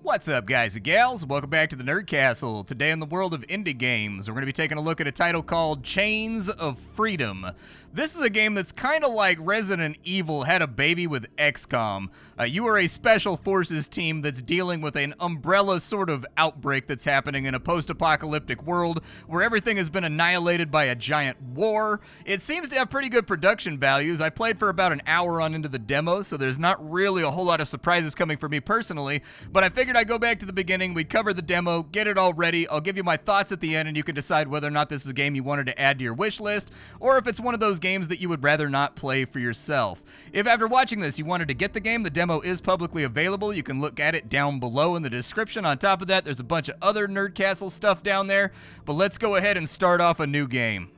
What's up, guys and gals? Welcome back to the Nerd Castle. Today in the world of indie games, we're going to be taking a look at a title called Chains of Freedom. This is a game that's kind of like Resident Evil had a baby with XCOM. You are a special forces team that's dealing with an umbrella sort of outbreak that's happening in a post-apocalyptic world where everything has been annihilated by a giant war. It seems to have pretty good production values. I played for about an hour on into the demo, so there's not really a whole lot of surprises coming for me personally, but I figured I'd go back to the beginning, we'd cover the demo, get it all ready, I'll give you my thoughts at the end, and you can decide whether or not this is a game you wanted to add to your wish list, or if it's one of those games that you would rather not play for yourself. If after watching this you wanted to get the game, the demo is publicly available. You can look at it down below in the description. On top of that, there's a bunch of other Nerd Castle stuff down there, but let's go ahead and start off a new game.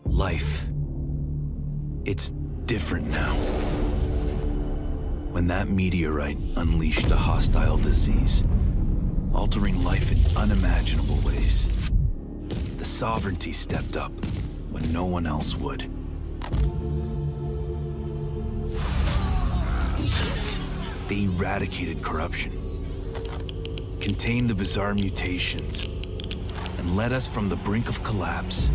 Life. It's different now. When that meteorite unleashed a hostile disease, altering life in unimaginable ways, the sovereignty stepped up when no one else would. They eradicated corruption, contained the bizarre mutations, and led us from the brink of collapse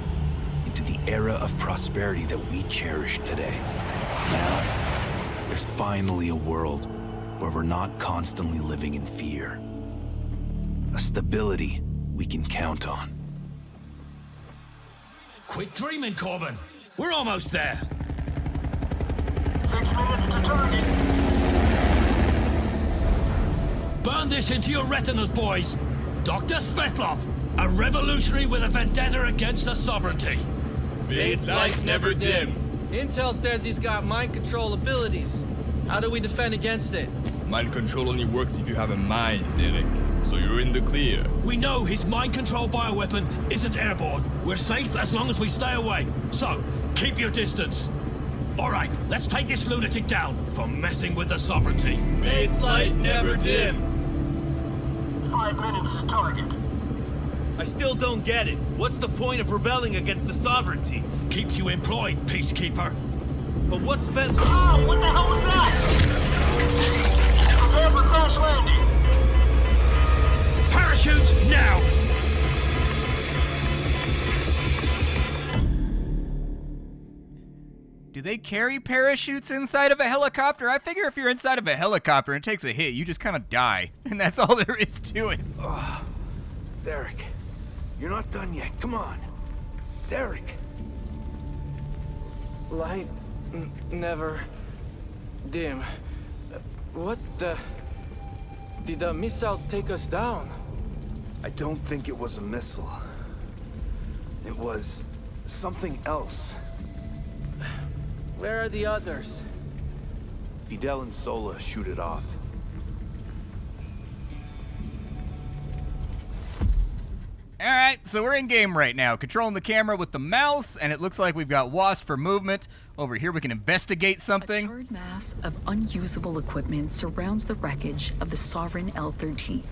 into the era of prosperity that we cherish today. Now, there's finally a world where we're not constantly living in fear. A stability we can count on. Quit dreaming, Corbin. We're almost there. 6 minutes to target. Burn this into your retinas, boys. Dr. Svetlov, a revolutionary with a vendetta against the sovereignty. Its light never dim. Intel says he's got mind control abilities. How do we defend against it? Mind control only works if you have a mind, Derek. So you're in the clear. We know his mind control bioweapon isn't airborne. We're safe as long as we stay away. So, keep your distance. All right, let's take this lunatic down for messing with the sovereignty. May its light never dim. 5 minutes to target. I still don't get it. What's the point of rebelling against the sovereignty? Keeps you employed, peacekeeper. But what's Sven? Oh, what the hell was that? Prepare for crash landing. Parachutes now! Do they carry parachutes inside of a helicopter? I figure if you're inside of a helicopter and it takes a hit, you just kind of die. And that's all there is to it. Derek, you're not done yet. Come on. Derek. Light never dim. What the... Did the missile take us down? I don't think it was a missile. It was something else. Where are the others? Fidel and Sola shoot it off. Alright, so we're in game right now, controlling the camera with the mouse, and it looks like we've got WASD for movement. Over here we can investigate A something. charred mass of unusable equipment surrounds the wreckage of the Sovereign L-13.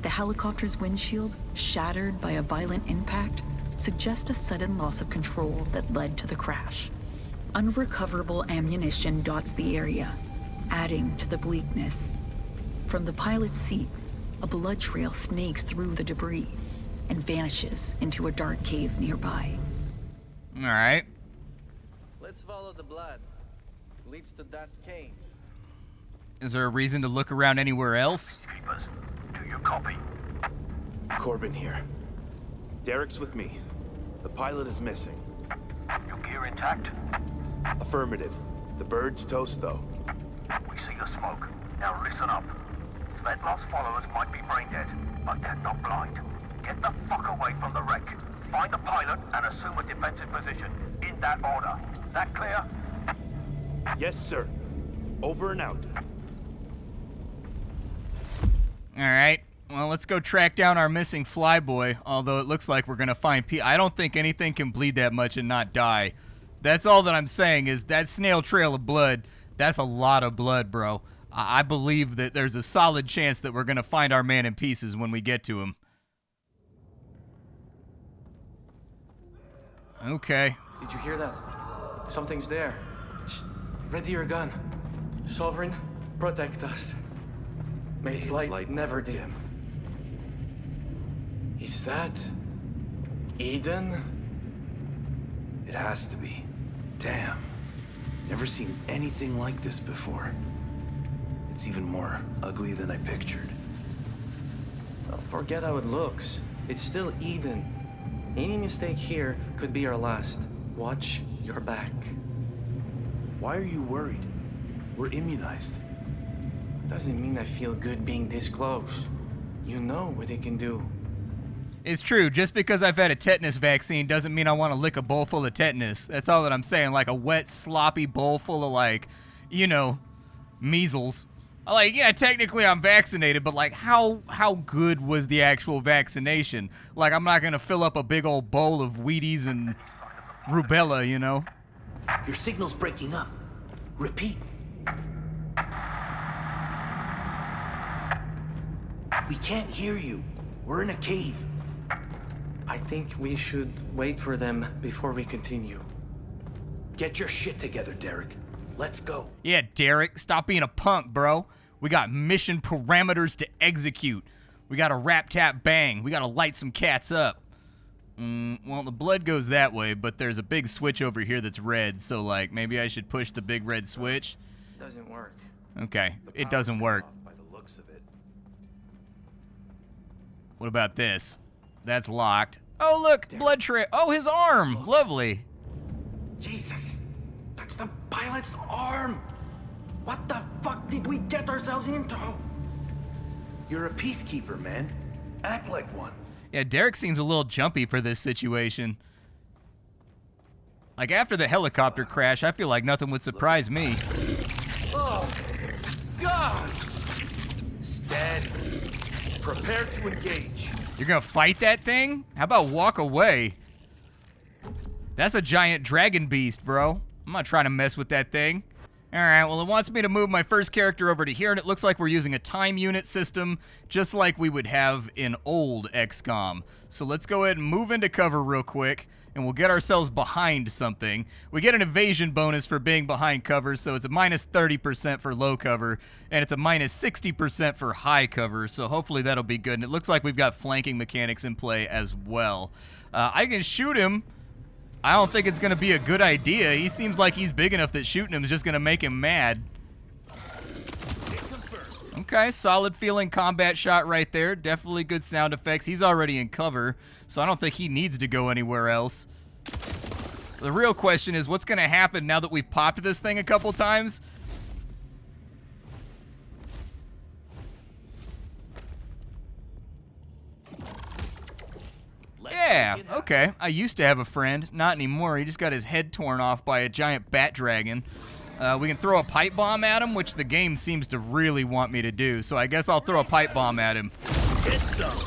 The helicopter's windshield, shattered by a violent impact, suggests a sudden loss of control that led to the crash. Unrecoverable ammunition dots the area, adding to the bleakness. From the pilot's seat, a blood trail snakes through the debris and vanishes into a dark cave nearby. Alright. Let's follow the blood. Leads to that cave. Is there a reason to look around anywhere else? Keepers, do you copy? Corbin here. Derek's with me. The pilot is missing. Your gear intact? Affirmative. The bird's toast, though. We see the smoke. Now listen up. Svetlov's followers might be brain dead, but they're not blind. Get the fuck away from the wreck. Find the pilot and assume a defensive position. In that order. That clear? Yes, sir. Over and out. Alright. Well, let's go track down our missing flyboy, although it looks like we're gonna find I don't think anything can bleed that much and not die. That's all that I'm saying is that snail trail of blood, that's a lot of blood, bro. I believe that there's a solid chance that we're gonna find our man in pieces when we get to him. Okay. Did you hear that? Something's there. Shh. Ready your gun. Sovereign, protect us. May its light never dim. Is that Eden? It has to be. Damn. Never seen anything like this before. It's even more ugly than I pictured. Well, forget how it looks. It's still Eden. Any mistake here could be our last. Watch your back. Why are you worried? We're immunized. Doesn't mean I feel good being this close. You know what they can do. It's true, just because I've had a tetanus vaccine doesn't mean I want to lick a bowl full of tetanus. That's all that I'm saying, like a wet, sloppy bowl full of, like, you know, measles. Like, yeah, technically I'm vaccinated, but, like, how good was the actual vaccination? Like, I'm not going to fill up a big old bowl of Wheaties and rubella, you know? Your signal's breaking up. Repeat. We can't hear you. We're in a cave. I think we should wait for them before we continue. Get your shit together, Derek. Let's go. Yeah, Derek, stop being a punk, bro. We got mission parameters to execute. We gotta rap, tap, bang. We gotta light some cats up. Well, the blood goes that way, but there's a big switch over here that's red, so, like, maybe I should push the big red switch? Doesn't work. Okay, it doesn't work. By the looks of it. What about this? That's locked. Oh, look, blood trail. Oh, his arm. Lovely. Jesus, that's the pilot's arm. What the fuck did we get ourselves into? You're a peacekeeper, man. Act like one. Yeah, Derek seems a little jumpy for this situation. Like, after the helicopter crash, I feel like nothing would surprise me. Oh, God! Steady. Prepare to engage. You're gonna fight that thing? How about walk away? That's a giant dragon beast, bro. I'm not trying to mess with that thing. Alright, well, it wants me to move my first character over to here, and it looks like we're using a time unit system, just like we would have in old XCOM. So let's go ahead and move into cover real quick, and we'll get ourselves behind something. We get an evasion bonus for being behind cover, so it's a minus 30% for low cover, and it's a minus 60% for high cover, so hopefully that'll be good. And it looks like we've got flanking mechanics in play as well. I can shoot him. I don't think it's going to be a good idea. He seems like he's big enough that shooting him is just going to make him mad. Okay, solid feeling combat shot right there. Definitely good sound effects. He's already in cover, so I don't think he needs to go anywhere else. The real question is, what's going to happen now that we've popped this thing a couple times? Yeah, okay. I used to have a friend. Not anymore. He just got his head torn off by a giant bat dragon. We can throw a pipe bomb at him, which the game seems to really want me to do. So I guess I'll throw a pipe bomb at him. Get some.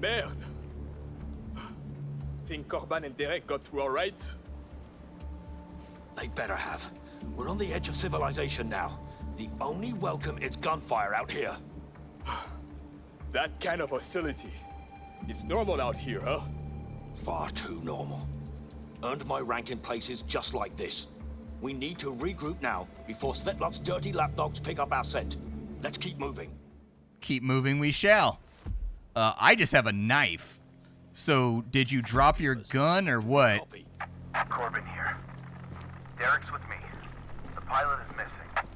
Merde. Think Corban and Derek got through all right? They better have. We're on the edge of civilization now. The only welcome is gunfire out here. That kind of hostility. It's normal out here, huh? Far too normal. Earned my rank in places just like this. We need to regroup now before Svetlov's dirty lapdogs pick up our scent. Let's keep moving. Keep moving we shall. I just have a knife. So, did you drop your gun or what? Corbin here. Derek's with me. The pilot is missing.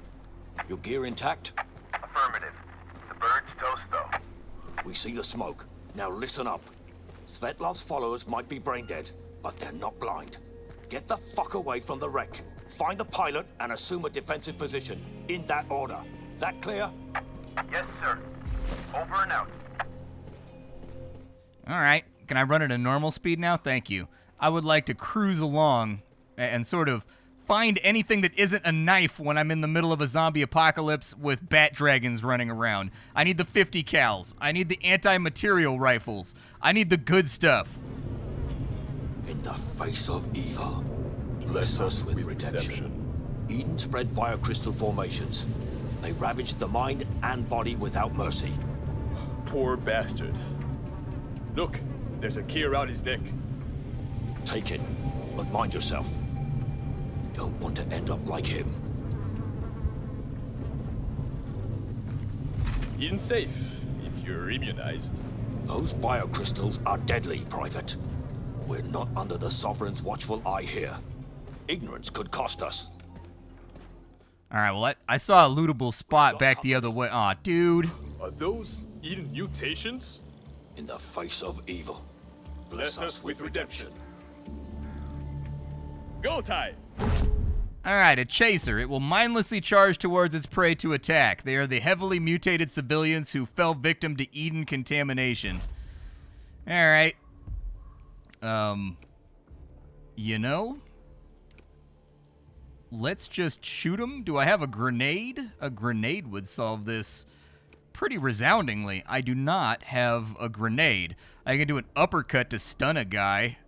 Your gear intact? Affirmative. The bird's toast, though. We see the smoke. Now listen up. Svetlov's followers might be brain dead, but they're not blind. Get the fuck away from the wreck. Find the pilot and assume a defensive position. In that order. That clear? Yes, sir. Over and out. Alright, can I run at a normal speed now? Thank you. I would like to cruise along and sort of find anything that isn't a knife when I'm in the middle of a zombie apocalypse with bat dragons running around. I need the 50 cals. I need the anti-material rifles. I need the good stuff. In the face of evil, bless us with redemption. Eden spread biocrystal formations. They ravage the mind and body without mercy. Poor bastard. Look, there's a key around his neck. Take it, but mind yourself. You don't want to end up like him. Eden's safe, if you're immunized. Those biocrystals are deadly, Private. We're not under the Sovereign's watchful eye here. Ignorance could cost us. All right, well, I saw a lootable spot back the other way. Aw, dude. Are those Eden mutations? In the face of evil, bless us with redemption. Go time! All right, a chaser. It will mindlessly charge towards its prey to attack. They are the heavily mutated civilians who fell victim to Eden contamination. All right. You know, let's just shoot them. Do I have a grenade? A grenade would solve this pretty resoundingly. I do not have a grenade. I can do an uppercut to stun a guy.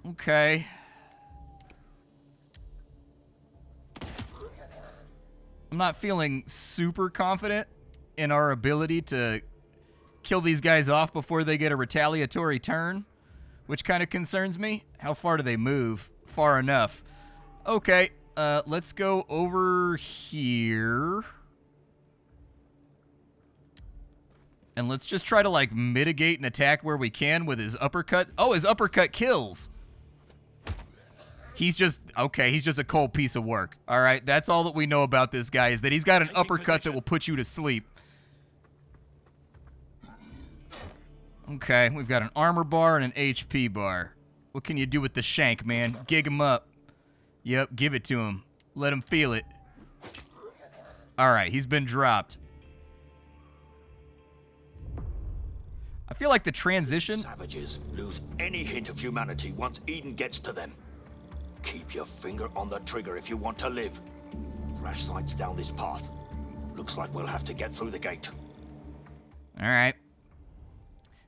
Okay. I'm not feeling super confident in our ability to kill these guys off before they get a retaliatory turn, which kind of concerns me. How far do they move? Far enough. Okay, let's go over here. And let's just try to, like, mitigate an attack where we can with his uppercut. Oh, his uppercut kills. He's just, okay, he's just a cold piece of work. All right, that's all that we know about this guy, is that he's got an uppercut that will put you to sleep. Okay, we've got an armor bar and an HP bar. What can you do with the shank, man? Gig him up. Yep, give it to him. Let him feel it. All right, he's been dropped. I feel like the transition... Savages lose any hint of humanity once Eden gets to them. Keep your finger on the trigger if you want to live. Crash sites down this path. Looks like we'll have to get through the gate. All right.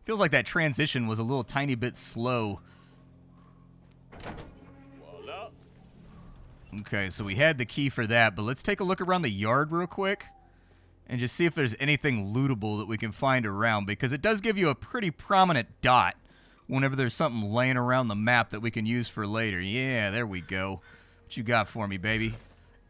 Feels like that transition was a little tiny bit slow. Voila. Okay, so we had the key for that, but let's take a look around the yard real quick and just see if there's anything lootable that we can find around, because it does give you a pretty prominent dot whenever there's something laying around the map that we can use for later. Yeah, there we go. What you got for me, baby?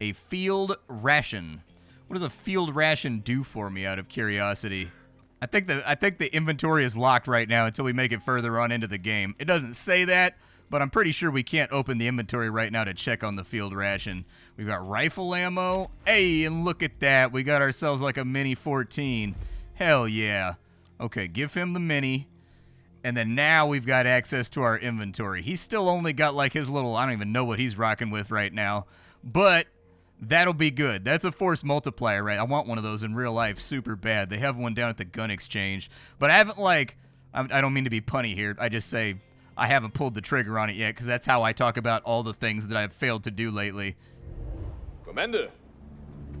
A field ration. What does a field ration do for me, out of curiosity? I think the inventory is locked right now until we make it further on into the game. It doesn't say that, but I'm pretty sure we can't open the inventory right now to check on the field ration. We've got rifle ammo. Hey, and look at that. We got ourselves like a Mini 14. Hell yeah. Okay, give him the Mini. And then now we've got access to our inventory. He's still only got like his little, I don't even know what he's rocking with right now. But that'll be good. That's a force multiplier, right? I want one of those in real life super bad. They have one down at the gun exchange. But I haven't, like, I don't mean to be punny here. I just say I haven't pulled the trigger on it yet, because that's how I talk about all the things that I've failed to do lately. Commander,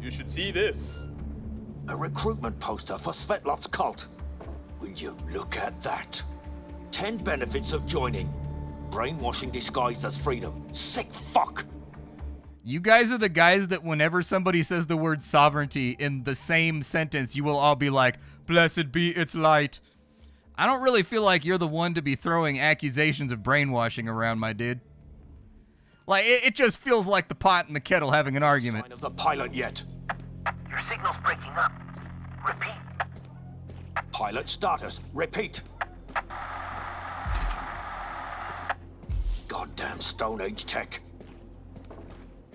you should see this. A recruitment poster for Svetlov's cult. Will you look at that? 10 benefits of joining. Brainwashing disguised as freedom. Sick fuck! You guys are the guys that whenever somebody says the word sovereignty in the same sentence, you will all be like, blessed be its light. I don't really feel like you're the one to be throwing accusations of brainwashing around, my dude. Like, it just feels like the pot and the kettle having an argument. Sign of the pilot yet. Your signal's breaking up. Repeat. Pilot status. Repeat. Goddamn Stone Age tech.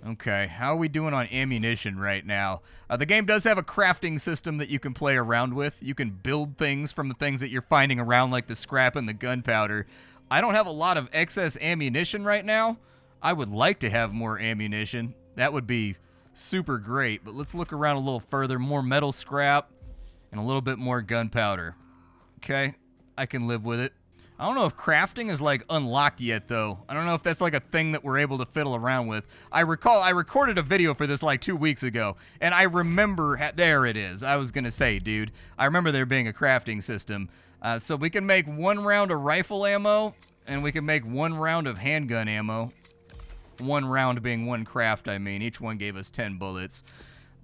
Okay, how are we doing on ammunition right now? The game does have a crafting system that you can play around with. You can build things from the things that you're finding around, like the scrap and the gunpowder. I don't have a lot of excess ammunition right now. I would like to have more ammunition. That would be super great, but let's look around a little further. More metal scrap and a little bit more gunpowder. Okay, I can live with it. I don't know if crafting is, like, unlocked yet, though. I don't know if that's, like, a thing that we're able to fiddle around with. I recall I recorded a video for this, like, 2 weeks ago, and I remember... there it is. I was gonna say, dude. I remember there being a crafting system. So we can make 1 round of rifle ammo, and we can make 1 round of handgun ammo. 1 round being 1 craft, I mean. Each one gave us 10 bullets.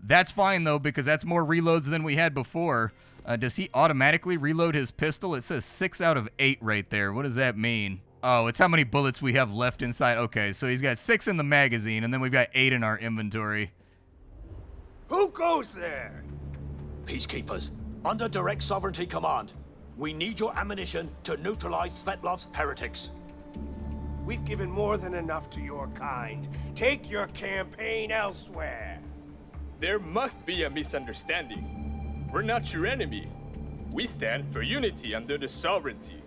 That's fine, though, because that's more reloads than we had before. Does he automatically reload his pistol? It says 6 out of 8 right there. What does that mean? Oh, it's how many bullets we have left inside. Okay, so he's got 6 in the magazine, and then we've got 8 in our inventory. Who goes there? Peacekeepers, under direct sovereignty command. We need your ammunition to neutralize Svetlov's heretics. We've given more than enough to your kind. Take your campaign elsewhere. There must be a misunderstanding. We're not your enemy. We stand for unity under the sovereignty.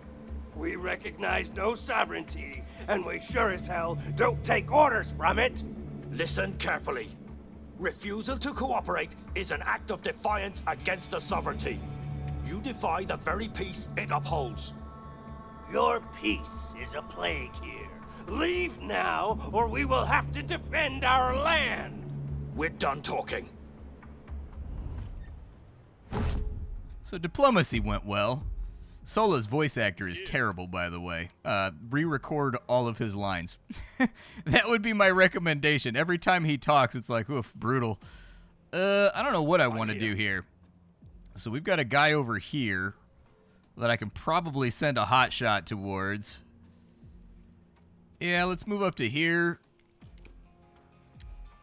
We recognize no sovereignty, and we sure as hell don't take orders from it. Listen carefully. Refusal to cooperate is an act of defiance against the sovereignty. You defy the very peace it upholds. Your peace is a plague here. Leave now, or we will have to defend our land. We're done talking. So diplomacy went well. Sola's voice actor is terrible, by the way. Re-record all of his lines. That would be my recommendation. Every time he talks, it's like, oof, brutal. I don't know what I want to do here. So we've got a guy over here that I can probably send a hot shot towards. Yeah, let's move up to here.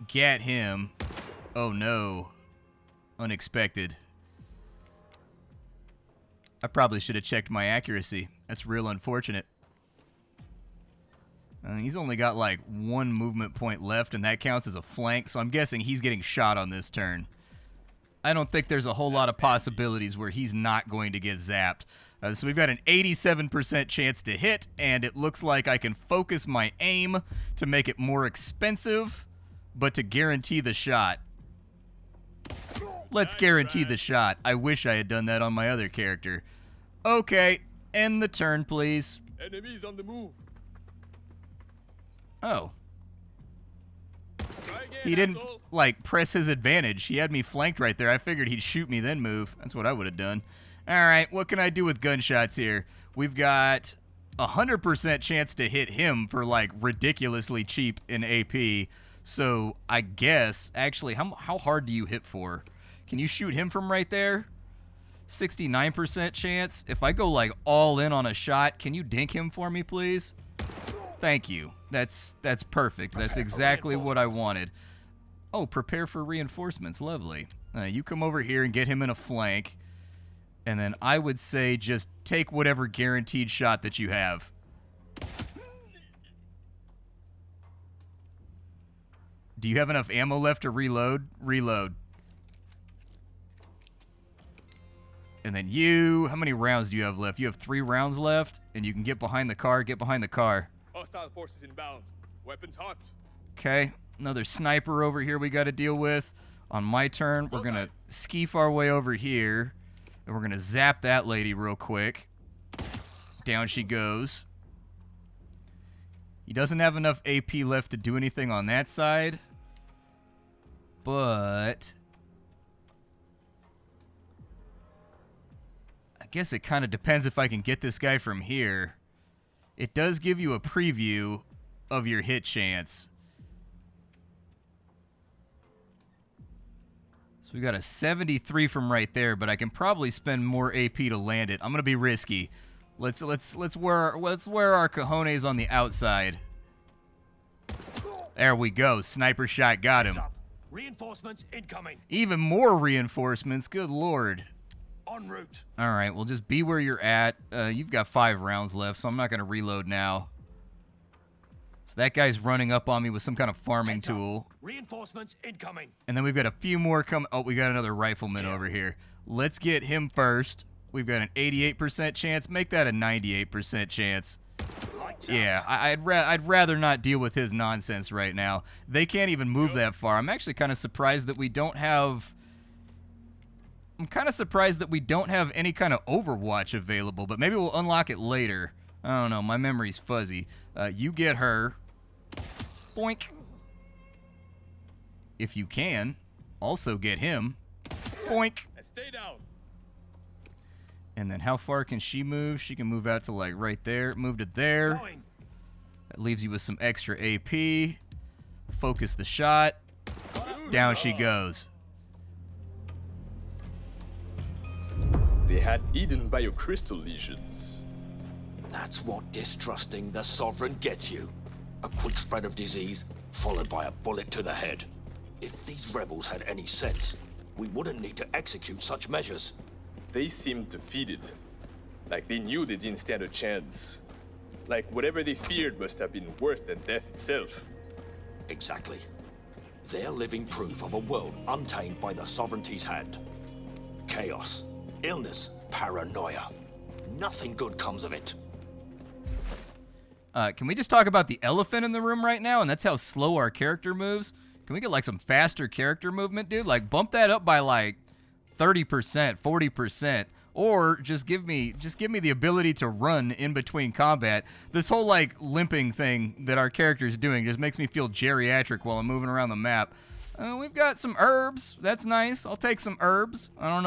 Get him. Oh no. Unexpected. I probably should have checked my accuracy. That's real unfortunate. He's only got like 1 movement point left, and that counts as a flank, so I'm guessing he's getting shot on this turn. I don't think there's a whole lot of possibilities where he's not going to get zapped. So we've got an 87% chance to hit, and it looks like I can focus my aim to make it more expensive, but to guarantee the shot. Let's guarantee the shot. I wish I had done that on my other character. Okay, end the turn, please. Enemies on the move. Oh. Try again, He didn't, asshole. like, press his advantage. He had me flanked right there. I figured he'd shoot me, then move. That's what I would have done. All right, what can I do with gunshots here? We've got 100% chance to hit him for, like, ridiculously cheap in AP. So I guess, actually, how hard do you hit for? Can you shoot him from right there? 69% chance. If I go, like, all in on a shot, can you dink him for me, please? Thank you. That's perfect. That's exactly what I wanted. Oh, prepare for reinforcements. Lovely. You come over here and get him in a flank. And then I would say just take whatever guaranteed shot that you have. Do you have enough ammo left to reload? Reload. And then you, how many rounds do you have left? You have 3 rounds left, and you can get behind the car. Get behind the car. Hostile forces inbound. Weapons hot. Okay, another sniper over here we got to deal with. On my turn, we're going to skeef our way over here, and we're going to zap that lady real quick. Down she goes. He doesn't have enough AP left to do anything on that side, but I guess it kind of depends if I can get this guy from here. It does give you a preview of your hit chance. So we got a 73 from right there, but I can probably spend more AP to land it. I'm gonna be risky. Let's wear our cojones on the outside. There we go. Sniper shot got him. Reinforcements incoming. Even more reinforcements. Good lord. En route. All right, well, just be where you're at. You've got 5 rounds left, so I'm not going to reload now. So that guy's running up on me with some kind of farming tool. Reinforcements incoming. And then we've got a few more come. Oh, we got another rifleman over here. Let's get him first. We've got an 88% chance. Make that a 98% chance. Yeah, I'd rather not deal with his nonsense right now. They can't even move that far. I'm actually kind of surprised that we don't have... I'm kind of surprised that we don't have any kind of Overwatch available, but maybe we'll unlock it later. I don't know. My memory's fuzzy. You get her. Boink. If you can, also get him. Boink. Stay down. And then how far can she move? She can move out to like right there. Moved it there. That leaves you with some extra AP. Focus the shot. Down she goes. They had Eden biocrystal lesions. That's what distrusting the Sovereign gets you. A quick spread of disease, followed by a bullet to the head. If these rebels had any sense, we wouldn't need to execute such measures. They seemed defeated. Like they knew they didn't stand a chance. Like whatever they feared must have been worse than death itself. Exactly. They're living proof of a world untamed by the Sovereignty's hand. Chaos, illness, paranoia. Nothing good comes of it. Can we just talk about the elephant in the room right now? And that's how slow our character moves. Can we get like some faster character movement, dude? Like bump that up by like 30%, 40%. Or just give me the ability to run in between combat. This whole like limping thing that our character's doing just makes me feel geriatric while I'm moving around the map. We've got some herbs. That's nice. I'll take some herbs. I don't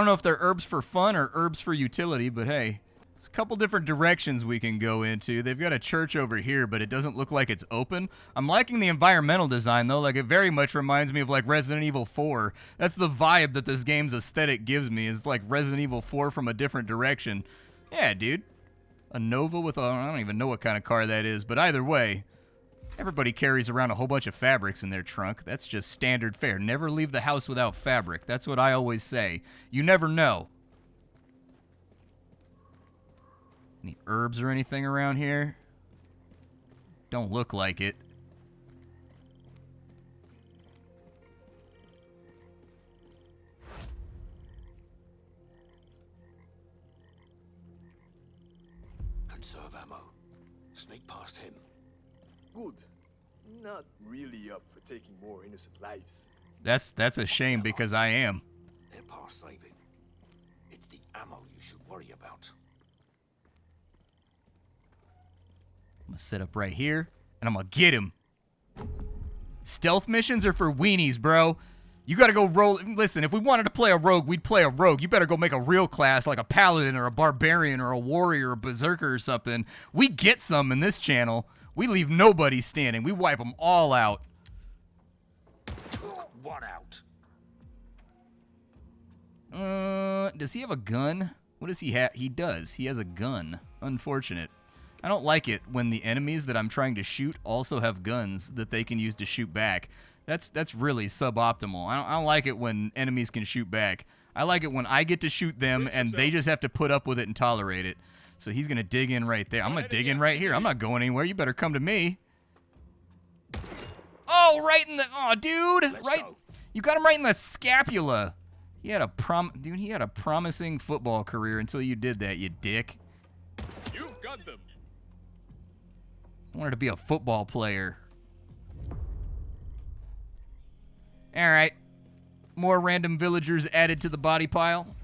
know if they're herbs for fun or herbs for utility, but hey, there's a couple different directions we can go into. They've got a church over here, but it doesn't look like it's open. I'm liking the environmental design, though. Like, it very much reminds me of, like, Resident Evil 4. That's the vibe that this game's aesthetic gives me, is like Resident Evil 4 from a different direction. Yeah, dude. A Nova with a... I don't even know what kind of car that is, but either way, everybody carries around a whole bunch of fabrics in their trunk. That's just standard fare. Never leave the house without fabric. That's what I always say. You never know. Any herbs or anything around here? Don't look like it. Conserve ammo. Sneak past him. Good. Not really up for taking more innocent lives. That's a shame because I am. They're past saving. It's the ammo you should worry about. I'm gonna set up right here, and I'm gonna get him. Stealth missions are for weenies, bro. You gotta go roll. Listen, if we wanted to play a rogue, we'd play a rogue. You better go make a real class like a paladin or a barbarian or a warrior or a berserker or something. We get some in this channel. We leave nobody standing. We wipe them all out. One out. Does he have a gun? What does he have? He does. He has a gun. Unfortunate. I don't like it when the enemies that I'm trying to shoot also have guns that they can use to shoot back. That's really suboptimal. I don't like it when enemies can shoot back. I like it when I get to shoot them and they just have to put up with it and tolerate it. So he's going to dig in right there. I'm going to dig in right here. I'm not going anywhere. You better come to me. Oh, right in the... Oh, dude. Right. You got him right in the scapula. He had a promising football career until you did that, you dick. You've got them. I wanted to be a football player. Alright. More random villagers added to the body pile.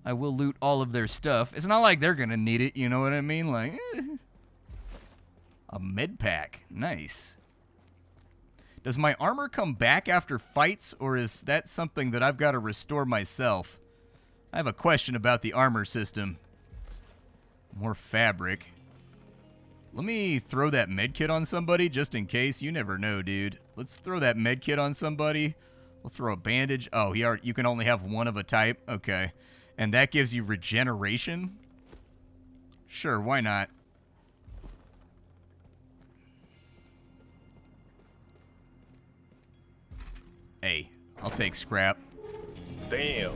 I will loot all of their stuff. It's not like they're gonna need it, you know what I mean? Like, a med pack. Nice. Does my armor come back after fights, or is that something that I've got to restore myself? I have a question about the armor system. More fabric. Let me throw that medkit on somebody just in case. You never know, dude. Let's throw that medkit on somebody. We'll throw a bandage. Oh, you can only have one of a type? Okay. And that gives you regeneration? Sure, why not? Hey, I'll take scrap. Damn.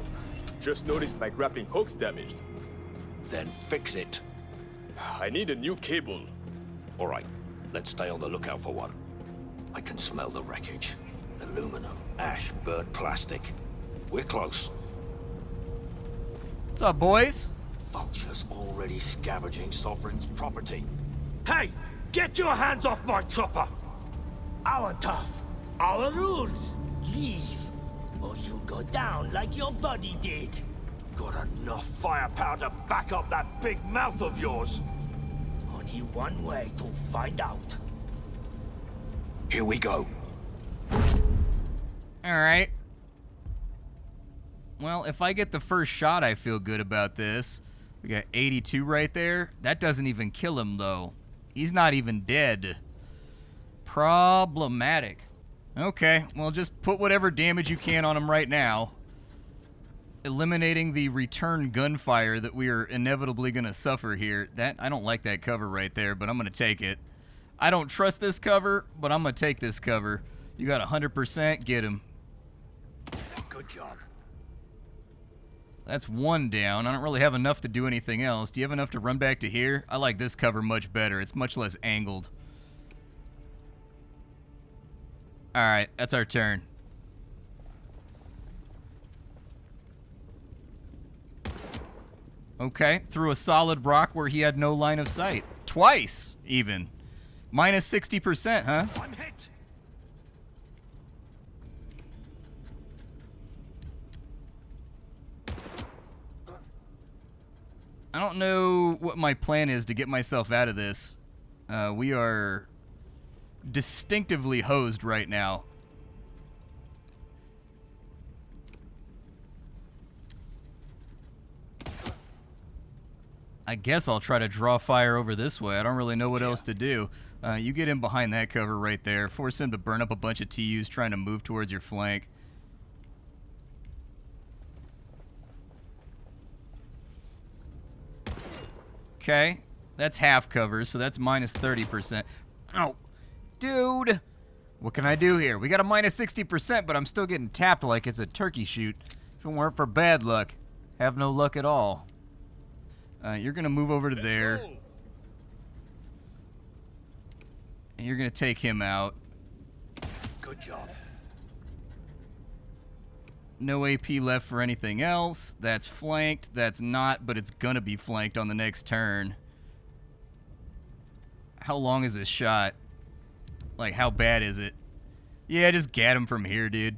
Just noticed my grappling hook's damaged. Then fix it. I need a new cable. All right, let's stay on the lookout for one. I can smell the wreckage. Aluminum, ash, burnt plastic. We're close. What's up, boys? Vultures already scavenging Sovereign's property. Hey! Get your hands off my chopper! Our turf, our rules. Leave, or you'll go down like your buddy did. Got enough firepower to back up that big mouth of yours. Only one way to find out. Here we go. Alright. Well, if I get the first shot, I feel good about this. We got 82 right there. That doesn't even kill him, though. He's not even dead. Problematic. Okay, well, just put whatever damage you can on him right now. Eliminating the return gunfire that we are inevitably going to suffer here. I don't like that cover right there, but I'm going to take it. I don't trust this cover, but I'm going to take this cover. You got 100%, get him. Good job. That's one down. I don't really have enough to do anything else. Do you have enough to run back to here? I like this cover much better. It's much less angled. Alright, that's our turn. Okay, threw a solid rock where he had no line of sight. Twice, even. Minus 60%, huh? I'm hit. I don't know what my plan is to get myself out of this. We are distinctively hosed right now. I guess I'll try to draw fire over this way. I don't really know what else to do. You get in behind that cover right there. Force him to burn up a bunch of TUs trying to move towards your flank. Okay, that's half cover, so that's minus 30%. Oh, dude! What can I do here? We got a minus 60%, but I'm still getting tapped like it's a turkey shoot. If it weren't for bad luck, have no luck at all. You're gonna move over to there. And you're gonna take him out. Good job. No AP left for anything else. That's flanked. That's not, but it's gonna be flanked on the next turn. How long is this shot? Like, how bad is it? Yeah, just get him from here, dude.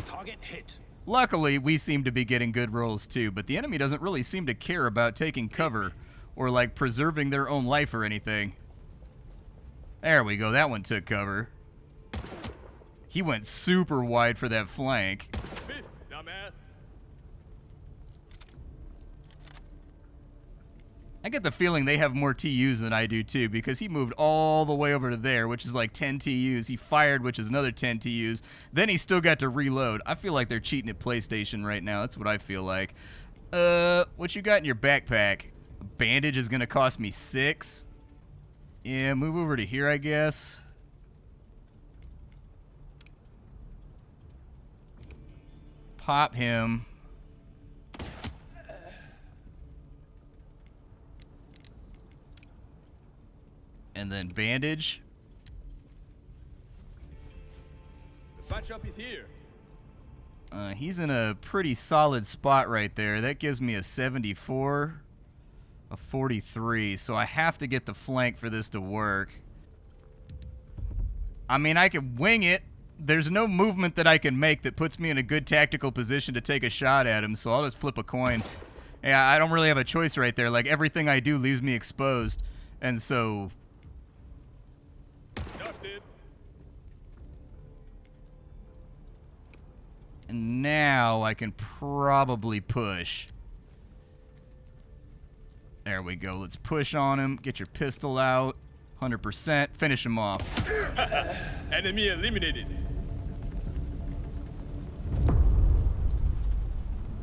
Target hit. Luckily, we seem to be getting good rolls too, but the enemy doesn't really seem to care about taking cover or, like, preserving their own life or anything. There we go. That one took cover. He went super wide for that flank. Missed, dumbass. I get the feeling they have more TUs than I do too, because he moved all the way over to there, which is like 10 TUs. He fired, which is another 10 TUs. Then he still got to reload. I feel like they're cheating at PlayStation right now. That's what I feel like. What you got in your backpack? A bandage is gonna cost me 6. Yeah, move over to here, I guess. Pop him. And then bandage. The patch-up is here. He's in a pretty solid spot right there. That gives me a 74, a 43. So I have to get the flank for this to work. I mean, I could wing it. There's no movement that I can make that puts me in a good tactical position to take a shot at him, so I'll just flip a coin. Yeah, I don't really have a choice right there. Like, everything I do leaves me exposed. And so... And now I can probably push. There we go. Let's push on him. Get your pistol out. 100%. Finish him off. Enemy eliminated.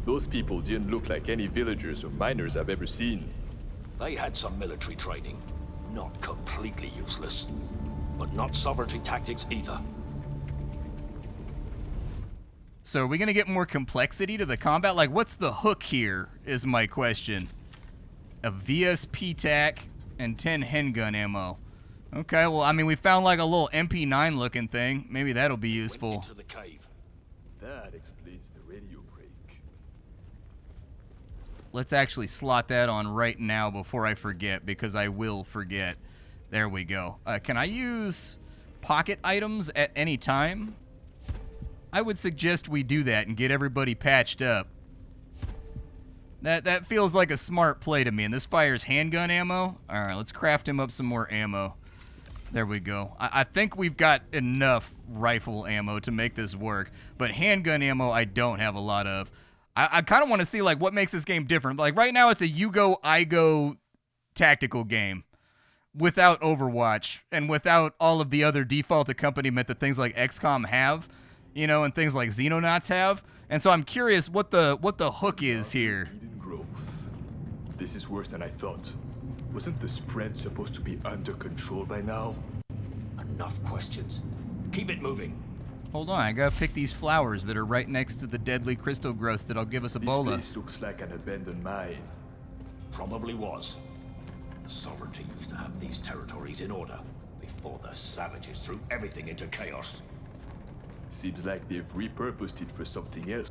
Those people didn't look like any villagers or miners I've ever seen. They had some military training. Not completely useless. But not sovereignty tactics either. So are we going to get more complexity to the combat? Like, what's the hook here is my question. A VSP tac and 10 handgun ammo. Okay, well, I mean, we found like a little MP9 looking thing. Maybe that'll be useful. Went into the cave. That explains the radio break. Let's actually slot that on right now before I forget, because I will forget. There we go. Can I use pocket items at any time? I would suggest we do that and get everybody patched up. That feels like a smart play to me. And this fires handgun ammo. All right, let's craft him up some more ammo. There we go. I think we've got enough rifle ammo to make this work. But handgun ammo, I don't have a lot of. I kind of want to see like what makes this game different. Like right now, it's a you go, I go tactical game. without Overwatch and without all of the other default accompaniment that things like XCOM have, you know, and things like Xenonauts have. And so I'm curious what the hook is here. Growth. This is worse than I thought. Wasn't the spread supposed to be under control by now? Enough questions. Keep it moving. Hold on, I gotta pick these flowers that are right next to the deadly crystal growths that'll give us Ebola. This place looks like an abandoned mine. Probably was. The Sovereignty used to have these territories in order before the savages threw everything into chaos. Seems like they've repurposed it for something else.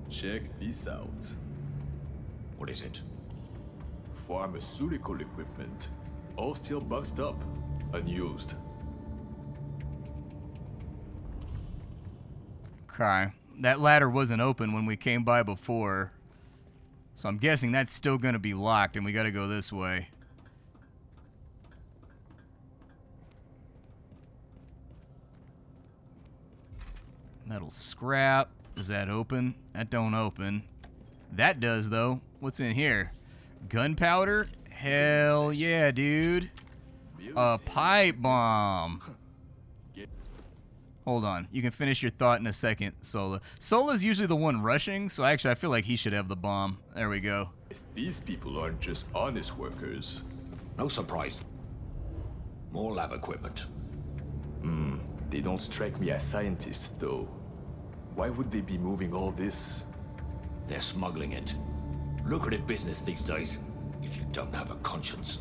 Check this out. What is it? Pharmaceutical equipment. All still boxed up, unused. Okay. That ladder wasn't open when we came by before. So I'm guessing that's still gonna be locked and we gotta go this way. Metal scrap. Does that open? That don't open. That does, though. What's in here? Gunpowder? Hell yeah, dude. A pipe bomb. Hold on. You can finish your thought in a second, Sola. Sola's usually the one rushing, so actually I feel like he should have the bomb. There we go. These people aren't just honest workers. No surprise. More lab equipment. They don't strike me as scientists, though. Why would they be moving all this? They're smuggling it. Lucrative business these days, if you don't have a conscience.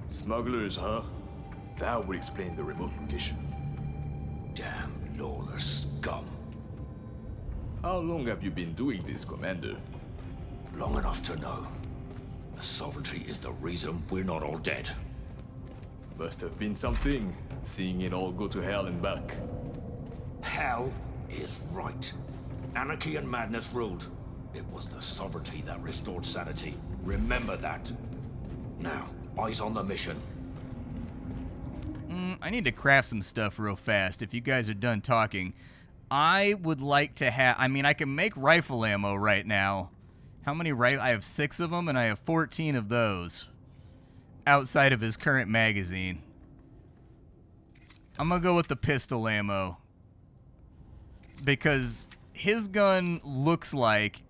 Smugglers, huh? That would explain the remote location. Damn lawless scum. How long have you been doing this, Commander? Long enough to know. The Sovereignty is the reason we're not all dead. Must have been something, seeing it all go to hell and back. Hell is right. Anarchy and madness ruled. It was the Sovereignty that restored sanity. Remember that. Now, eyes on the mission. I need to craft some stuff real fast if you guys are done talking. I would like to have... I mean, I can make rifle ammo right now. How many I have 6 of them, and I have 14 of those. Outside of his current magazine. I'm gonna go with the pistol ammo. Because his gun looks like...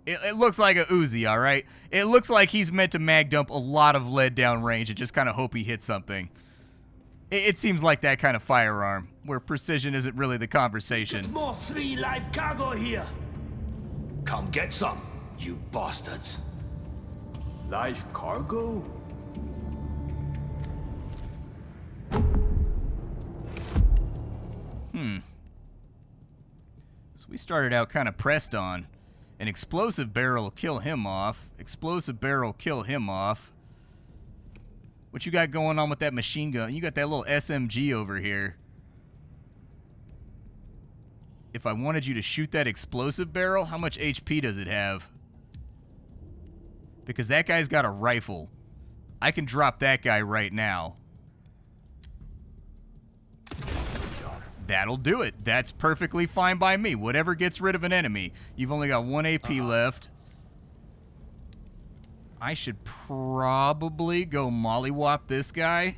It looks like a Uzi, alright? It looks like he's meant to mag dump a lot of lead down range and just kind of hope he hits something. It seems like that kind of firearm, where precision isn't really the conversation. There's more free live cargo here. Come get some, you bastards. Live cargo? So we started out kind of pressed on. An explosive barrel will kill him off. Explosive barrel kill him off. What you got going on with that machine gun? You got that little SMG over here. If I wanted you to shoot that explosive barrel, how much HP does it have? Because that guy's got a rifle. I can drop that guy right now. Good job. That'll do it. That's perfectly fine by me. Whatever gets rid of an enemy. You've only got 1 AP left. I should probably go mollywop this guy.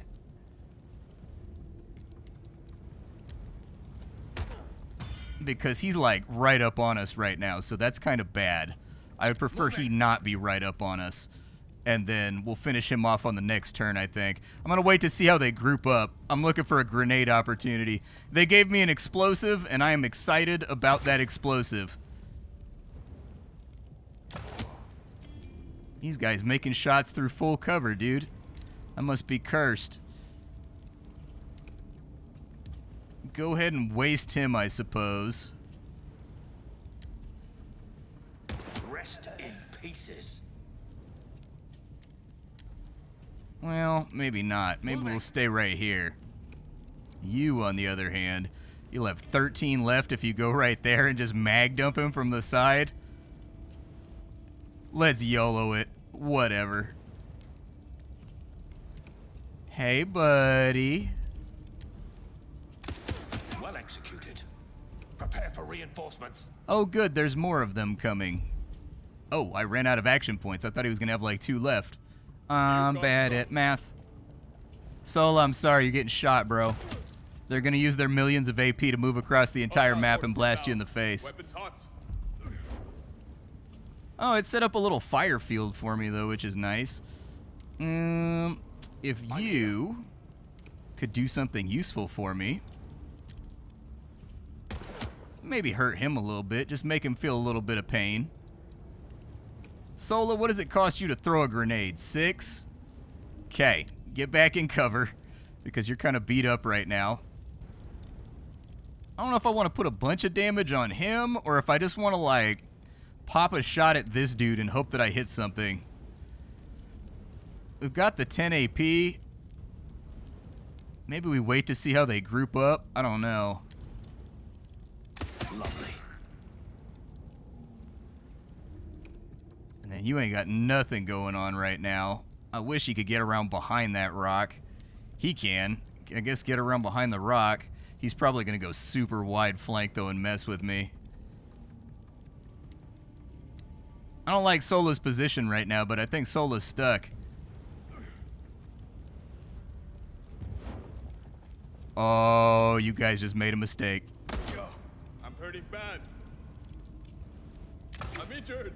Because he's like right up on us right now, so that's kind of bad. I would prefer he not be right up on us. And then we'll finish him off on the next turn, I think. I'm going to wait to see how they group up. I'm looking for a grenade opportunity. They gave me an explosive, and I am excited about that explosive. These guys making shots through full cover, dude. I must be cursed. Go ahead and waste him, I suppose. Rest in pieces. Well, maybe not. Maybe we'll stay right here. You, on the other hand, you'll have 13 left if you go right there and just mag dump him from the side. Let's YOLO it. Whatever. Hey, buddy. Well executed. Prepare for reinforcements. Oh, good. There's more of them coming. Oh, I ran out of action points. I thought he was going to have like 2 left. I'm bad at math. Solo, I'm sorry. You're getting shot, bro. They're going to use their millions of AP to move across the entire map and blast you in the face. Oh, it set up a little fire field for me, though, which is nice. If you could do something useful for me, maybe hurt him a little bit, just make him feel a little bit of pain. Sola, what does it cost you to throw a grenade? 6? Okay, get back in cover, because you're kind of beat up right now. I don't know if I want to put a bunch of damage on him, or if I just want to, like, pop a shot at this dude and hope that I hit something. We've got the 10 AP. Maybe we wait to see how they group up. I don't know. Lovely. And then you ain't got nothing going on right now. I wish he could get around behind that rock. He can. I guess get around behind the rock. He's probably going to go super wide flank, though, and mess with me. I don't like Sola's position right now, but I think Sola's stuck. Oh, you guys just made a mistake. I'm hurting bad. I'm injured.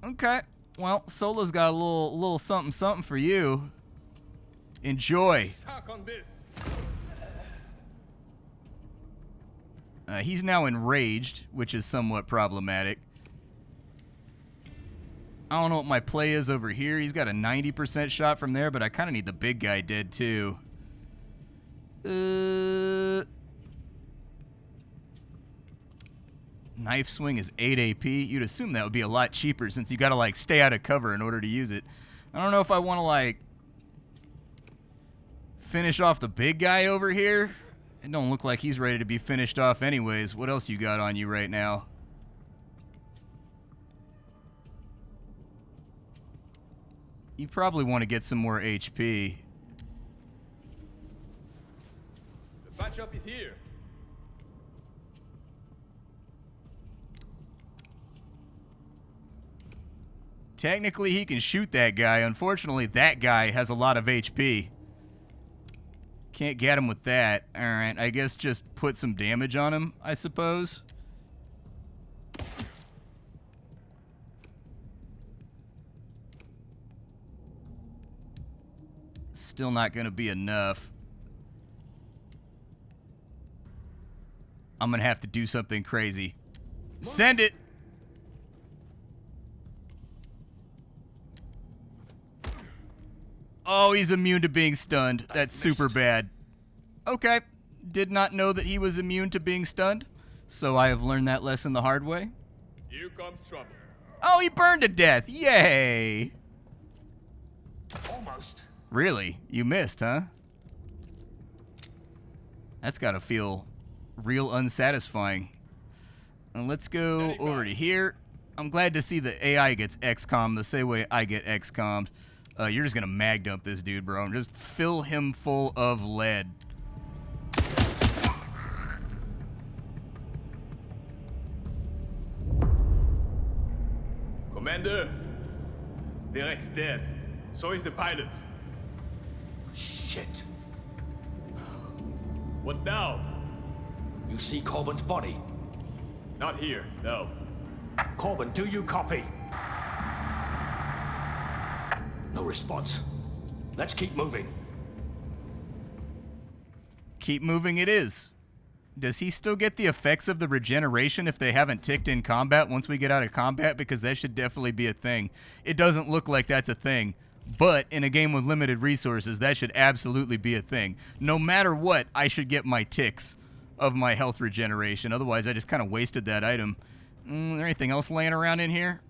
Okay. Well, Sola's got a little something something for you. Enjoy. Suck on this. He's now enraged, which is somewhat problematic. I don't know what my play is over here. He's got a 90% shot from there, but I kind of need the big guy dead, too. Knife swing is 8 AP. You'd assume that would be a lot cheaper since you got to, like, stay out of cover in order to use it. I don't know if I want to, like, finish off the big guy over here. It don't look like he's ready to be finished off anyways. What else you got on you right now? You probably want to get some more HP. The matchup is here. Technically, he can shoot that guy. Unfortunately, that guy has a lot of HP. Can't get him with that. Alright, I guess just put some damage on him, I suppose. Still not going to be enough. I'm going to have to do something crazy. Send it! Oh, he's immune to being stunned. That's super bad. Okay. Did not know that he was immune to being stunned, so I have learned that lesson the hard way. Here comes trouble. Oh, he burned to death. Yay! Almost. Really? You missed, huh? That's gotta feel real unsatisfying. And let's go over to here. I'm glad to see the AI gets XCOM the same way I get XCOM'd. You're just gonna mag dump this dude, bro, and just fill him full of lead. Commander, Derek's dead. So is the pilot. Shit. What now? You see Corbin's body? Not here, no. Corbin, do you copy? No response. Let's keep moving. Keep moving it is. Does he still get the effects of the regeneration if they haven't ticked in combat once we get out of combat? Because that should definitely be a thing. It doesn't look like that's a thing. But in a game with limited resources, that should absolutely be a thing. No matter what, I should get my ticks of my health regeneration. Otherwise, I just kind of wasted that item. Is there anything else laying around in here?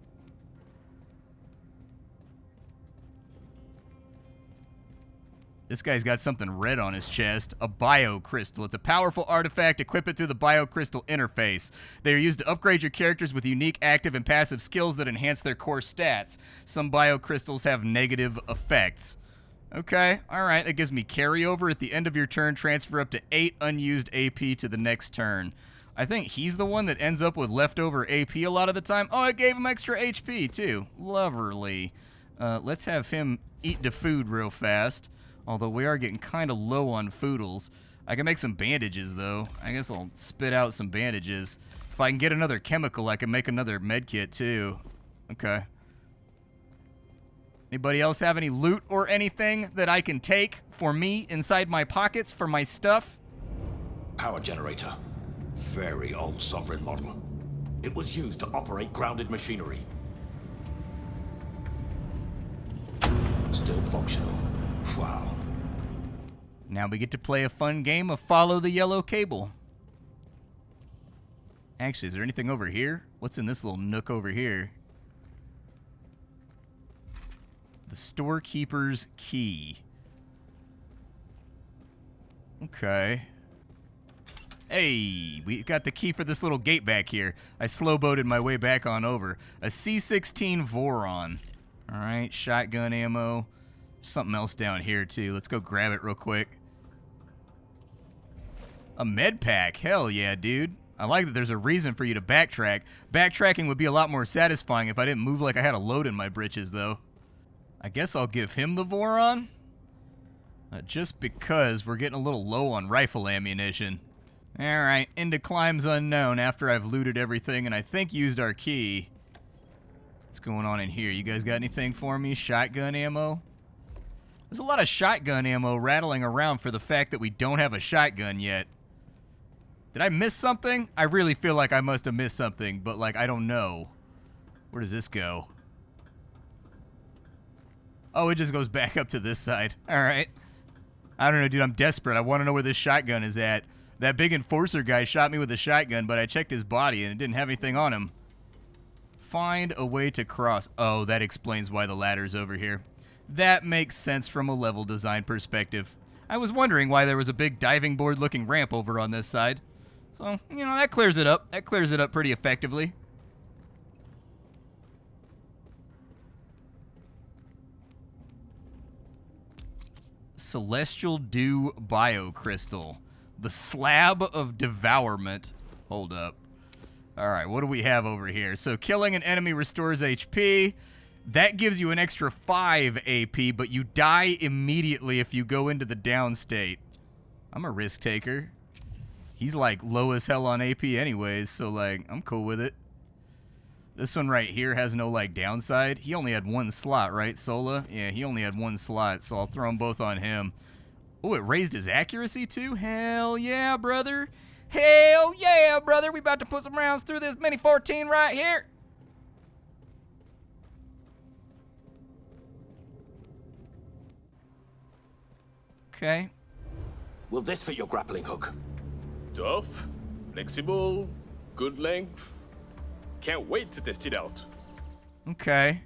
This guy's got something red on his chest. A biocrystal. It's a powerful artifact. Equip it through the biocrystal interface. They are used to upgrade your characters with unique active and passive skills that enhance their core stats. Some biocrystals have negative effects. Okay, alright. That gives me carryover at the end of your turn. Transfer up to 8 unused AP to the next turn. I think he's the one that ends up with leftover AP a lot of the time. Oh, it gave him extra HP, too. Lovely. Let's have him eat the food real fast. Although we are getting kind of low on foodles. I can make some bandages, though. I guess I'll spit out some bandages. If I can get another chemical, I can make another med kit, too. Okay. Anybody else have any loot or anything that I can take for me inside my pockets for my stuff? Power generator. Very old Sovereign model. It was used to operate grounded machinery. Still functional. Wow. Now we get to play a fun game of follow the yellow cable. Actually, is there anything over here? What's in this little nook over here? The storekeeper's key. Okay. Hey, we got the key for this little gate back here. I slow-boated my way back on over. A C-16 Voron. All right, shotgun ammo. Something else down here, too. Let's go grab it real quick. A med pack. Hell yeah, dude. I like that there's a reason for you to backtrack. Backtracking would be a lot more satisfying if I didn't move like I had a load in my britches, though. I guess I'll give him the Voron. Just because we're getting a little low on rifle ammunition. Alright, into climbs unknown after I've looted everything and I think used our key. What's going on in here? You guys got anything for me? Shotgun ammo? There's a lot of shotgun ammo rattling around for the fact that we don't have a shotgun yet. Did I miss something? I really feel like I must have missed something, but like, I don't know. Where does this go? Oh, it just goes back up to this side. Alright. I don't know, dude. I'm desperate. I want to know where this shotgun is at. That big enforcer guy shot me with a shotgun, but I checked his body and it didn't have anything on him. Find a way to cross. Oh, that explains why the ladder's over here. That makes sense from a level design perspective. I was wondering why there was a big diving board looking ramp over on this side. So, you know, that clears it up. That clears it up pretty effectively. Celestial Dew Biocrystal. The Slab of Devourment. Hold up. Alright, what do we have over here? So, killing an enemy restores HP. That gives you an extra 5 AP, but you die immediately if you go into the down state. I'm a risk taker. He's like low as hell on AP anyways, so like, I'm cool with it. This one right here has no like downside. He only had one slot, right, Sola? Yeah, he only had one slot, so I'll throw them both on him. Oh, it raised his accuracy too? Hell yeah, brother. Hell yeah, brother. We about to put some rounds through this Mini 14 right here. Okay. Will this fit your grappling hook? Tough, flexible, good length. Can't wait to test it out. Okay.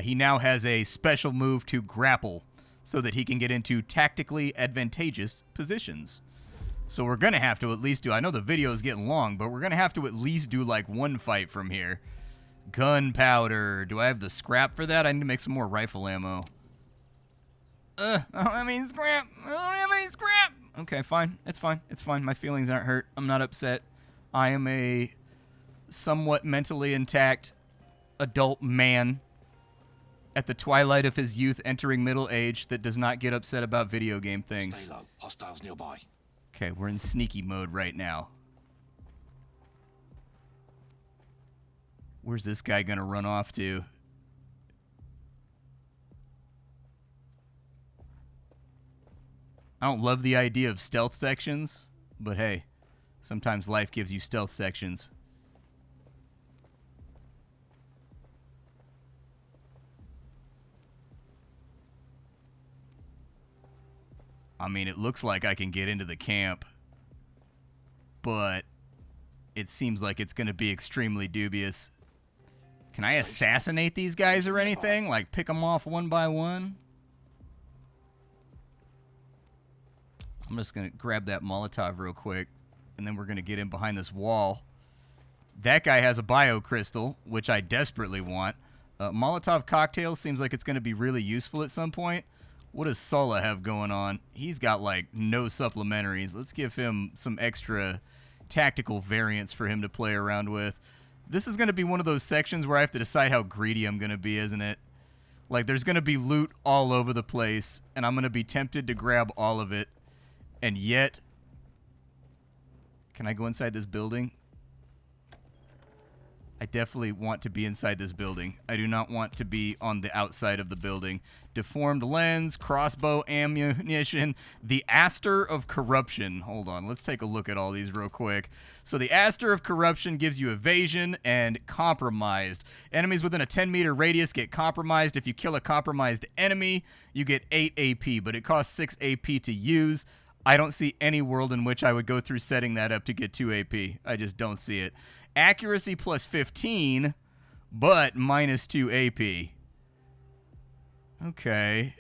He now has a special move to grapple so that he can get into tactically advantageous positions. So we're going to have to at least do, I know the video is getting long, but we're going to have to at least do like one fight from here. Gunpowder. Do I have the scrap for that? I need to make some more rifle ammo. I don't have any scrap. I don't have any scrap. Okay, fine. It's fine. It's fine. My feelings aren't hurt. I'm not upset. I am a somewhat mentally intact adult man at the twilight of his youth entering middle age that does not get upset about video game things. Stay low. Hostiles nearby. Okay, we're in sneaky mode right now. Where's this guy gonna run off to? I don't love the idea of stealth sections, but hey, sometimes life gives you stealth sections. I mean, it looks like I can get into the camp, but it seems like it's going to be extremely dubious. Can I assassinate these guys or anything? Like, pick them off one by one? I'm just going to grab that Molotov real quick, and then we're going to get in behind this wall. That guy has a biocrystal, which I desperately want. Molotov cocktail seems like it's going to be really useful at some point. What does Sola have going on? He's got, like, no supplementaries. Let's give him some extra tactical variants for him to play around with. This is going to be one of those sections where I have to decide how greedy I'm going to be, isn't it? Like, there's going to be loot all over the place, and I'm going to be tempted to grab all of it. And yet... Can I go inside this building? I definitely want to be inside this building. I do not want to be on the outside of the building. Deformed lens, crossbow ammunition, the Aster of Corruption. Hold on, let's take a look at all these real quick. So the Aster of Corruption gives you evasion and compromised. Enemies within a 10-meter radius get compromised. If you kill a compromised enemy, you get 8 AP, but it costs 6 AP to use. I don't see any world in which I would go through setting that up to get 2 AP. I just don't see it. Accuracy plus 15, but minus 2 AP. Okay.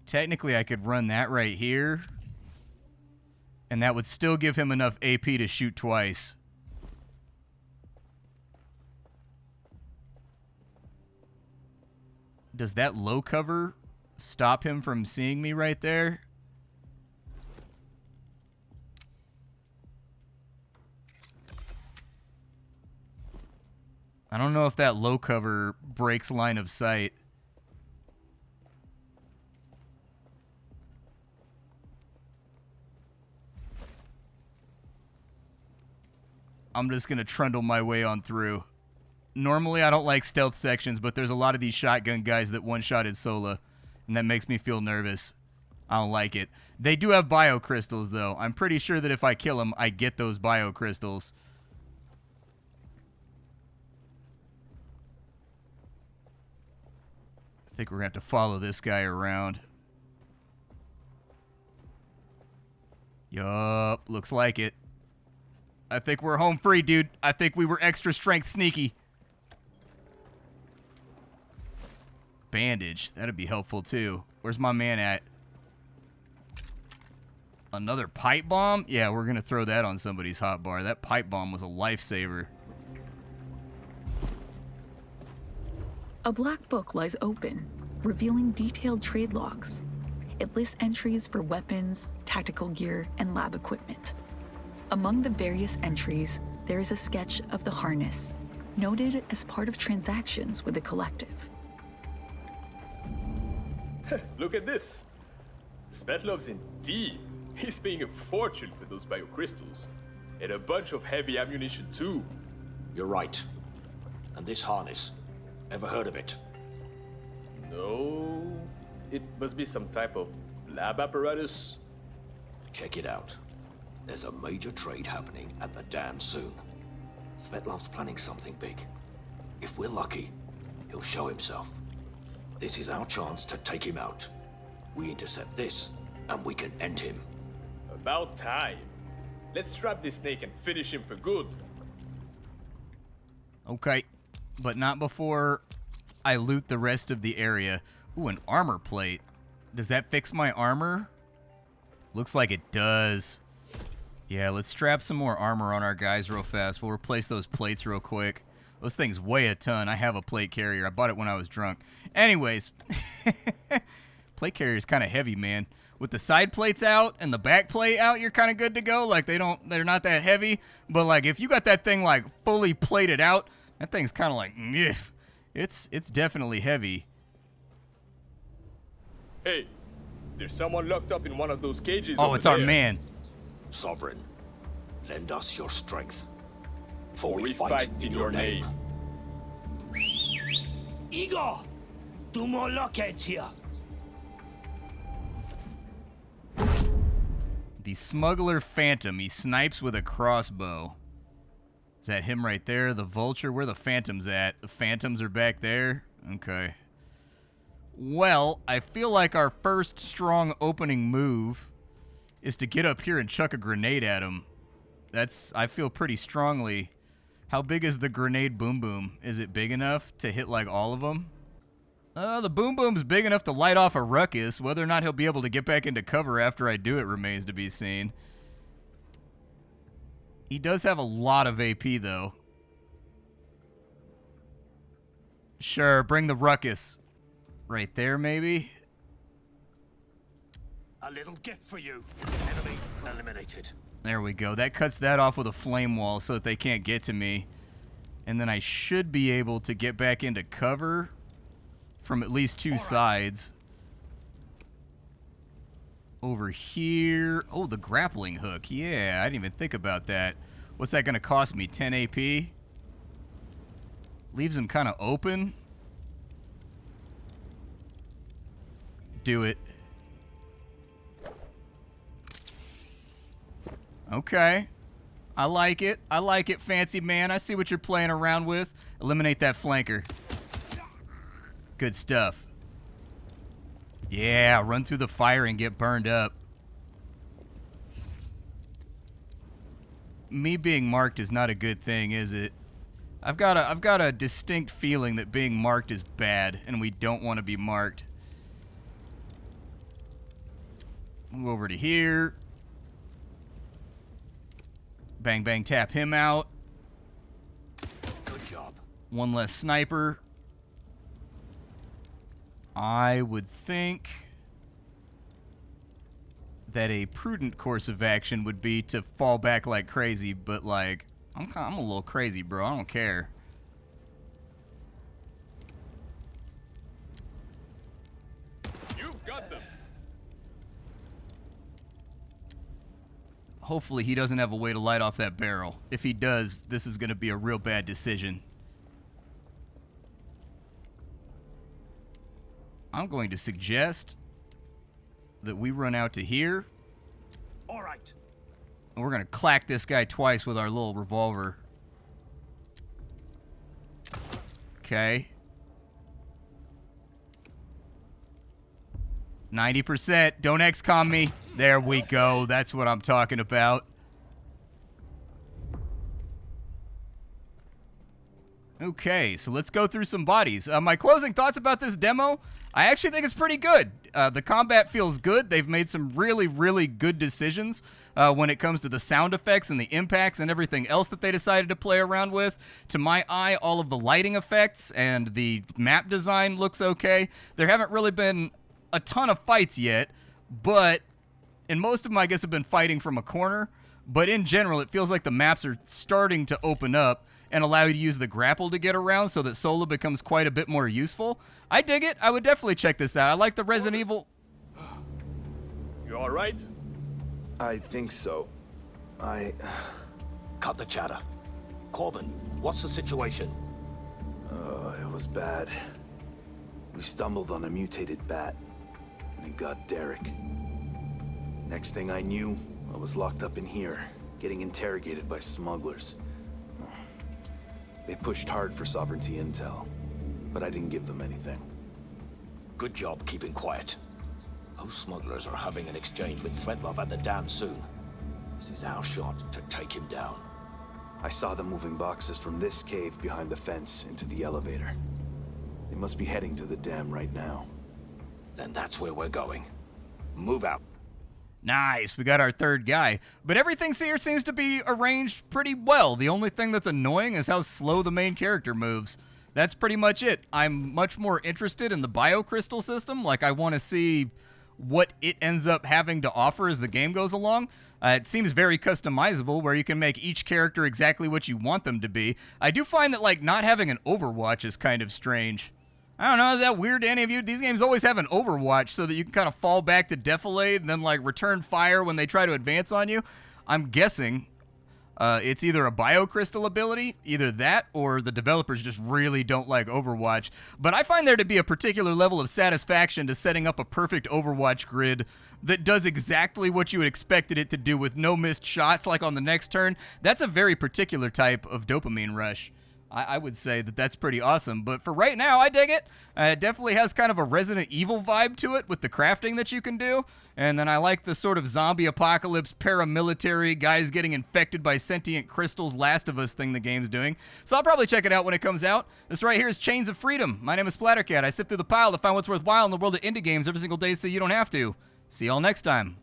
Technically, I could run that right here, and that would still give him enough AP to shoot twice. Does that low cover stop him from seeing me right there? I don't know if that low cover breaks line of sight. I'm just gonna trundle my way on through. Normally, I don't like stealth sections, but there's a lot of these shotgun guys that one-shotted Sola, and that makes me feel nervous. I don't like it. They do have biocrystals, though. I'm pretty sure that if I kill them, I get those biocrystals. I think we're going to have to follow this guy around. Yup, looks like it. I think we're home free, dude. I think we were extra strength sneaky. Bandage. That'd be helpful, too. Where's my man at? Another pipe bomb? Yeah, we're going to throw that on somebody's hotbar. That pipe bomb was a lifesaver. A black book lies open, revealing detailed trade logs. It lists entries for weapons, tactical gear, and lab equipment. Among the various entries, there is a sketch of the harness, noted as part of transactions with the collective. Look at this. Svetlov's indeed. He's paying a fortune for those biocrystals. And a bunch of heavy ammunition, too. You're right. And this harness, ever heard of it? No. It must be some type of lab apparatus. Check it out. There's a major trade happening at the dam soon. Svetlov's planning something big. If we're lucky, he'll show himself. This is our chance to take him out. We intercept this, and we can end him. About time. Let's trap this snake and finish him for good. Okay, but not before I loot the rest of the area. Ooh, an armor plate. Does that fix my armor? Looks like it does. Yeah, let's strap some more armor on our guys real fast. We'll replace those plates real quick. Those things weigh a ton. I have a plate carrier. I bought it when I was drunk. Anyways, plate carrier is kind of heavy, man. With the side plates out and the back plate out, you're kind of good to go. Like, they're not that heavy. But, like, if you got that thing, like, fully plated out, that thing's kind of like, it's definitely heavy. Hey, there's someone locked up in one of those cages. Oh, it's our man. Sovereign, lend us your strength. For we fight in your name. Igor! Do more lockheads here. The Smuggler Phantom. He snipes with a crossbow. Is that him right there? The Vulture? Where the Phantom's at? The Phantoms are back there? Okay. Well, I feel like our first strong opening move is to get up here and chuck a grenade at him. I feel pretty strongly. How big is the grenade boom boom? Is it big enough to hit like all of them? The boom boom's big enough to light off a ruckus. Whether or not he'll be able to get back into cover after I do it remains to be seen. He does have a lot of AP though. Sure, bring the ruckus. Right there, maybe? A little gift for you. Enemy eliminated. There we go. That cuts that off with a flame wall so that they can't get to me. And then I should be able to get back into cover from at least two sides. Over here. Oh, the grappling hook. Yeah, I didn't even think about that. What's that going to cost me? 10 AP? Leaves him kind of open. Do it. Okay. I like it. I like it, fancy man. I see what you're playing around with. Eliminate that flanker. Good stuff. Yeah, run through the fire and get burned up. Me being marked is not a good thing, is it? I've got a distinct feeling that being marked is bad, and we don't want to be marked. Move over to here. Bang, bang, tap him out. Good job. One less sniper. I would think that a prudent course of action would be to fall back like crazy, but like, I'm a little crazy, bro. I don't care. You've got them. Hopefully he doesn't have a way to light off that barrel. If he does, this is going to be a real bad decision. I'm going to suggest that we run out to here. All right. And we're going to clack this guy twice with our little revolver. Okay. 90%. Don't XCOM me. There we go. That's what I'm talking about. Okay, so let's go through some bodies. My closing thoughts about this demo, I actually think it's pretty good. The combat feels good. They've made some really, really good decisions when it comes to the sound effects and the impacts and everything else that they decided to play around with. To my eye, all of the lighting effects and the map design looks okay. There haven't really been a ton of fights yet, but, and most of them I guess have been fighting from a corner, but in general it feels like the maps are starting to open up and allow you to use the grapple to get around so that solo becomes quite a bit more useful. I dig it. I would definitely check this out. I like the Resident Evil. You all right? I think so. Cut the chatter. Corbin, what's the situation? It was bad. We stumbled on a mutated bat, and it got Derek. Next thing I knew, I was locked up in here, getting interrogated by smugglers. They pushed hard for sovereignty intel, but I didn't give them anything. Good job keeping quiet. Those smugglers are having an exchange with Svetlov at the dam soon. This is our shot to take him down. I saw them moving boxes from this cave behind the fence into the elevator. They must be heading to the dam right now. Then that's where we're going. Move out. Nice, we got our third guy. But everything here seems to be arranged pretty well. The only thing that's annoying is how slow the main character moves. That's pretty much it. I'm much more interested in the biocrystal system. Like, I want to see what it ends up having to offer as the game goes along. It seems very customizable, where you can make each character exactly what you want them to be. I do find that, like, not having an Overwatch is kind of strange. I don't know, is that weird to any of you? These games always have an Overwatch so that you can kind of fall back to defilade and then, like, return fire when they try to advance on you. I'm guessing it's either a biocrystal ability, either that, or the developers just really don't like Overwatch. But I find there to be a particular level of satisfaction to setting up a perfect Overwatch grid that does exactly what you would expected it to do with no missed shots like on the next turn. That's a very particular type of dopamine rush. I would say that that's pretty awesome. But for right now, I dig it. It definitely has kind of a Resident Evil vibe to it with the crafting that you can do. And then I like the sort of zombie apocalypse, paramilitary, guys getting infected by sentient crystals, Last of Us thing the game's doing. So I'll probably check it out when it comes out. This right here is Chains of Freedom. My name is Splattercat. I sift through the pile to find what's worthwhile in the world of indie games every single day so you don't have to. See y'all next time.